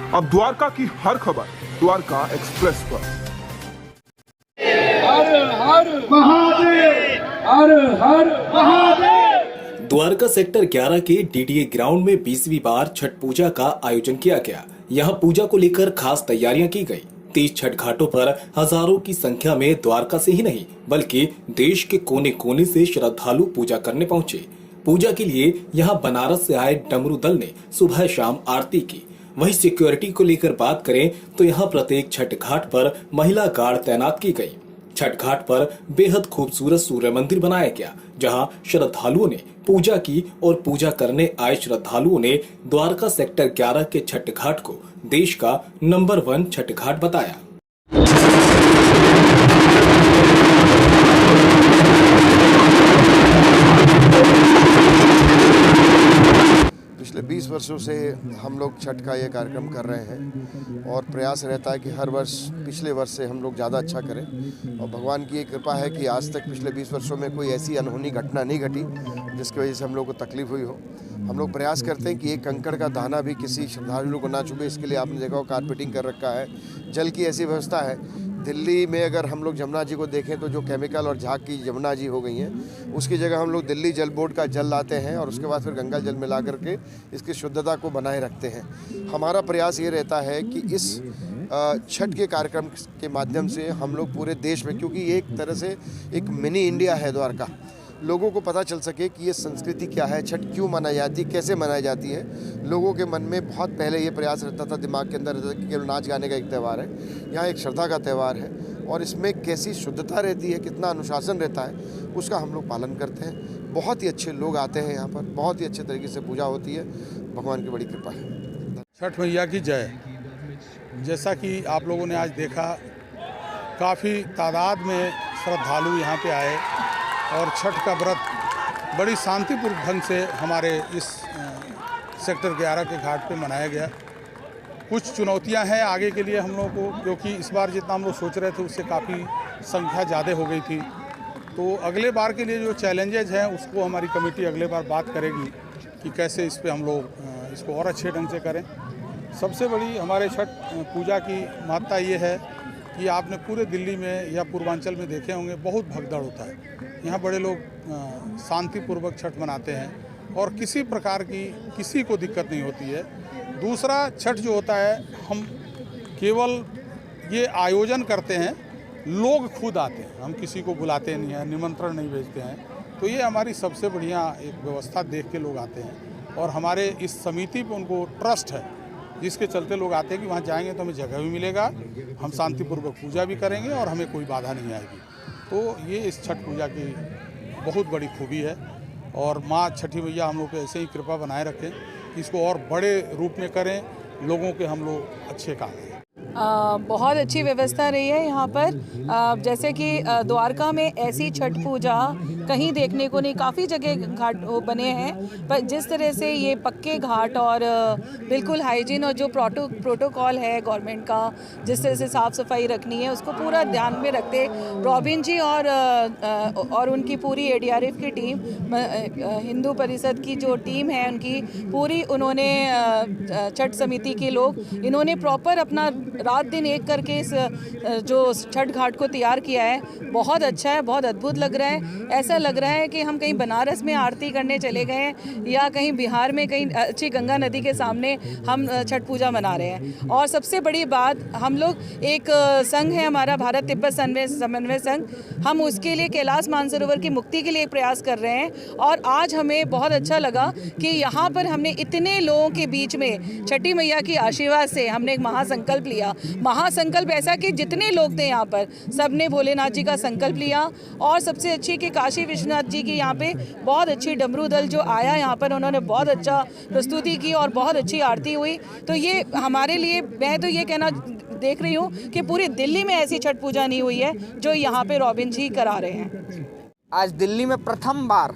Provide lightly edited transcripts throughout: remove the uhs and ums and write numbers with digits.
अब द्वारका की हर खबर द्वारका एक्सप्रेस पर। हर हर महादेव, हर हर महादेव। द्वारका सेक्टर 11 के डीडीए ग्राउंड में 20वीं बार छठ पूजा का आयोजन किया गया। यहां पूजा को लेकर खास तैयारियां की गई। 30 छठ घाटों पर हजारों की संख्या में द्वारका से ही नहीं बल्कि देश के कोने कोने से श्रद्धालु पूजा करने पहुंचे। पूजा के लिए यहां बनारस से आए डमरू दल ने सुबह शाम आरती की। वहीं सिक्योरिटी को लेकर बात करें तो यहां प्रत्येक छठ घाट पर महिला गार्ड तैनात की गई। छठ घाट पर बेहद खूबसूरत सूर्य मंदिर बनाया गया, जहां श्रद्धालुओं ने पूजा की और पूजा करने आए श्रद्धालुओं ने द्वारका सेक्टर 11 के छठ घाट को देश का नंबर 1 छठ घाट बताया। पिछले 20 वर्षों से हम लोग छठ का ये कार्यक्रम कर रहे हैं और प्रयास रहता है कि हर वर्ष पिछले वर्ष से हम लोग ज़्यादा अच्छा करें। और भगवान की ये कृपा है कि आज तक पिछले 20 वर्षों में कोई ऐसी अनहोनी घटना नहीं घटी जिसकी वजह से हम लोग को तकलीफ हुई हो। हम लोग प्रयास करते हैं कि एक कंकड़ का दाना भी किसी श्रद्धालु को ना चुभे, इसके लिए आपने देखा हो कारपेटिंग कर रखा है। जल की ऐसी व्यवस्था है, दिल्ली में अगर हम लोग जमुना जी को देखें तो जो केमिकल और झाग की जमुना जी हो गई हैं, उसकी जगह हम लोग दिल्ली जल बोर्ड का जल लाते हैं और उसके बाद फिर गंगा जल मिला करके इसकी शुद्धता को बनाए रखते हैं। हमारा प्रयास ये रहता है कि इस छठ के कार्यक्रम के माध्यम से हम लोग पूरे देश में, क्योंकि ये एक तरह से एक मिनी इंडिया है द्वारका, लोगों को पता चल सके कि ये संस्कृति क्या है, छठ क्यों मनाई जाती है, कैसे मनाई जाती है। लोगों के मन में बहुत पहले ये प्रयास रहता था, दिमाग के अंदर रहता था कि केवल नाच गाने का एक त्यौहार है। यहाँ एक श्रद्धा का त्यौहार है और इसमें कैसी शुद्धता रहती है, कितना अनुशासन रहता है, उसका हम लोग पालन करते हैं। बहुत ही अच्छे लोग आते हैं यहाँ पर, बहुत ही अच्छे तरीके से पूजा होती है। भगवान की बड़ी कृपा है। छठ मैया की जय। जैसा कि आप लोगों ने आज देखा, काफ़ी तादाद में श्रद्धालु यहाँ पे आए और छठ का व्रत बड़ी शांतिपूर्ण ढंग से हमारे इस सेक्टर 11 के घाट पे मनाया गया। कुछ चुनौतियां हैं आगे के लिए हम लोगों को, क्योंकि इस बार जितना हम लोग सोच रहे थे उससे काफ़ी संख्या ज़्यादा हो गई थी। तो अगले बार के लिए जो चैलेंजेज हैं उसको हमारी कमेटी अगले बार बात करेगी कि कैसे इस पे हम लोग इसको और अच्छे ढंग से करें। सबसे बड़ी हमारे छठ पूजा की महत्ता ये है कि आपने पूरे दिल्ली में या पूर्वांचल में देखे होंगे, बहुत भगदड़ होता है। यहाँ बड़े लोग शांतिपूर्वक छठ मनाते हैं और किसी प्रकार की किसी को दिक्कत नहीं होती है। दूसरा, छठ जो होता है, हम केवल ये आयोजन करते हैं, लोग खुद आते हैं, हम किसी को बुलाते नहीं हैं, निमंत्रण नहीं भेजते हैं। तो ये हमारी सबसे बढ़िया एक व्यवस्था देख के लोग आते हैं और हमारे इस समिति पे उनको ट्रस्ट है, जिसके चलते लोग आते हैं कि वहाँ जाएंगे तो हमें जगह भी मिलेगा, हम शांतिपूर्वक पूजा भी करेंगे और हमें कोई बाधा नहीं आएगी। तो ये इस छठ पूजा की बहुत बड़ी खूबी है और माँ छठी मैया हम लोग को ऐसे ही कृपा बनाए रखें कि इसको और बड़े रूप में करें, लोगों के हम लोग अच्छे काम करें। बहुत अच्छी व्यवस्था रही है यहाँ पर। जैसे कि द्वारका में ऐसी छठ पूजा कहीं देखने को नहीं, काफ़ी जगह घाट बने हैं, पर जिस तरह से ये पक्के घाट और बिल्कुल हाइजीन और जो प्रोटोकॉल है गवर्नमेंट का, जिस तरह से साफ़ सफाई रखनी है, उसको पूरा ध्यान में रखते रॉबिन जी और उनकी पूरी एडीआरएफ की टीम, हिंदू परिषद की जो टीम है उनकी पूरी, उन्होंने छठ समिति के लोग, इन्होंने प्रॉपर अपना रात दिन एक करके इस जो छठ घाट को तैयार किया है। बहुत अच्छा है, बहुत अद्भुत लग रहा है। ऐसा लग रहा है कि हम कहीं बनारस में आरती करने चले गए हैं या कहीं बिहार में कहीं अच्छी गंगा नदी के सामने हम छठ पूजा मना रहे हैं। और सबसे बड़ी बात, हम लोग एक संघ है हमारा, भारत तिब्बत समन्वय संघ, हम उसके लिए कैलाश मानसरोवर की मुक्ति के लिए प्रयास कर रहे हैं। और आज हमें बहुत अच्छा लगा कि यहाँ पर हमने इतने लोगों के बीच में छठी मैया की आशीर्वाद से हमने एक महासंकल्प लिया। महासंकल्प ऐसा कि जितने लोग थे यहाँ पर सबने भोलेनाथ जी का संकल्प लिया। और सबसे अच्छी कि काशी विश्वनाथ जी की यहाँ पे बहुत अच्छी डमरू दल जो आया यहाँ पर, उन्होंने बहुत अच्छा प्रस्तुति की और बहुत अच्छी आरती हुई। तो ये हमारे लिए, मैं तो ये कहना देख रही हूँ कि पूरी दिल्ली में ऐसी छठ पूजा नहीं हुई है जो यहाँ पे रॉबिन जी करा रहे हैं। आज दिल्ली में प्रथम बार,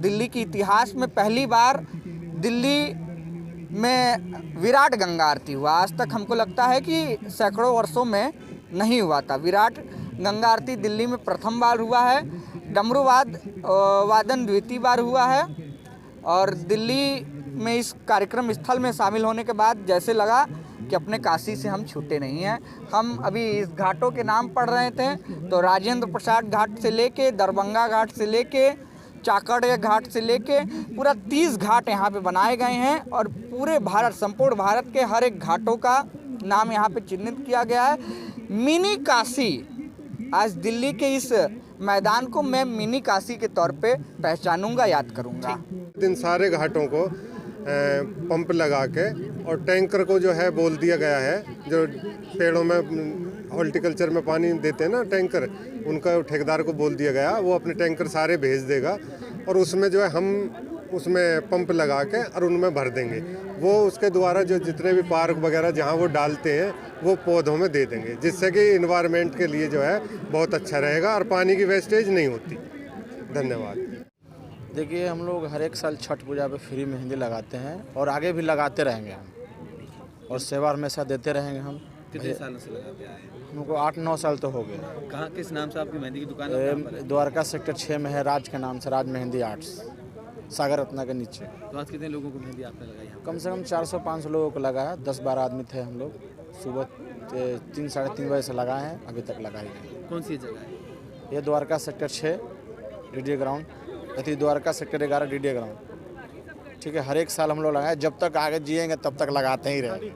दिल्ली के इतिहास में पहली बार दिल्ली में विराट गंगा आरती हुआ। आज तक हमको लगता है कि सैकड़ों वर्षों में नहीं हुआ था। विराट गंगा आरती दिल्ली में प्रथम बार हुआ है। डमरू वादन द्वितीय बार हुआ है। और दिल्ली में इस कार्यक्रम स्थल में शामिल होने के बाद जैसे लगा कि अपने काशी से हम छूटे नहीं हैं। हम अभी इस घाटों के नाम पढ़ रहे थे तो राजेंद्र प्रसाद घाट से लेके दरभंगा घाट से लेके चाकड़ घाट से लेके पूरा 30 घाट यहाँ पे बनाए गए हैं और पूरे भारत, संपूर्ण भारत के हर एक घाटों का नाम यहाँ पे चिन्हित किया गया है। मिनी काशी, आज दिल्ली के इस मैदान को मैं मिनी काशी के तौर पे पहचानूंगा, याद करूंगा। इन सारे घाटों को पंप लगा के और टैंकर को जो है बोल दिया गया है, जो पेड़ों में हॉर्टिकल्चर में पानी देते हैं ना टैंकर, उनका ठेकेदार को बोल दिया गया, वो अपने टैंकर सारे भेज देगा और उसमें जो है हम उसमें पंप लगा के और उनमें भर देंगे। वो उसके द्वारा जो जितने भी पार्क वगैरह जहाँ वो डालते हैं वो पौधों में दे देंगे, जिससे कि इन्वायरमेंट के लिए जो है बहुत अच्छा रहेगा और पानी की वेस्टेज नहीं होती। धन्यवाद। देखिए, हम लोग हर एक साल छठ पूजा पे फ्री मेहंदी लगाते हैं और आगे भी लगाते रहेंगे हम, और सेवा हमेशा देते रहेंगे हम। कितने सालों से लगाते आए हैं? हमको 8-9 साल तो हो गए। कहाँ, किस नाम से आपकी मेहंदी की दुकान है? द्वारका सेक्टर 6 में है, राज के नाम से, राज मेहंदी आर्ट्स, सागर रत्ना के नीचे। तो आज कितने लोगों को मेहंदी आपने लगाई है? कम से कम 400-500 लोगों को लगाया। 10-12 आदमी थे हम लोग। सुबह 3-3:30 बजे से लगाए हैं, अभी तक लगाई गई। कौन सी जगह है ये? द्वारका सेक्टर 6 डीडी ग्राउंड, अति द्वारका सेक्टर 11 डीडी ग्राउंड। ठीक है, हर एक साल हम लोग लगाए, जब तक आगे जिएंगे तब तक लगाते ही रहेंगे।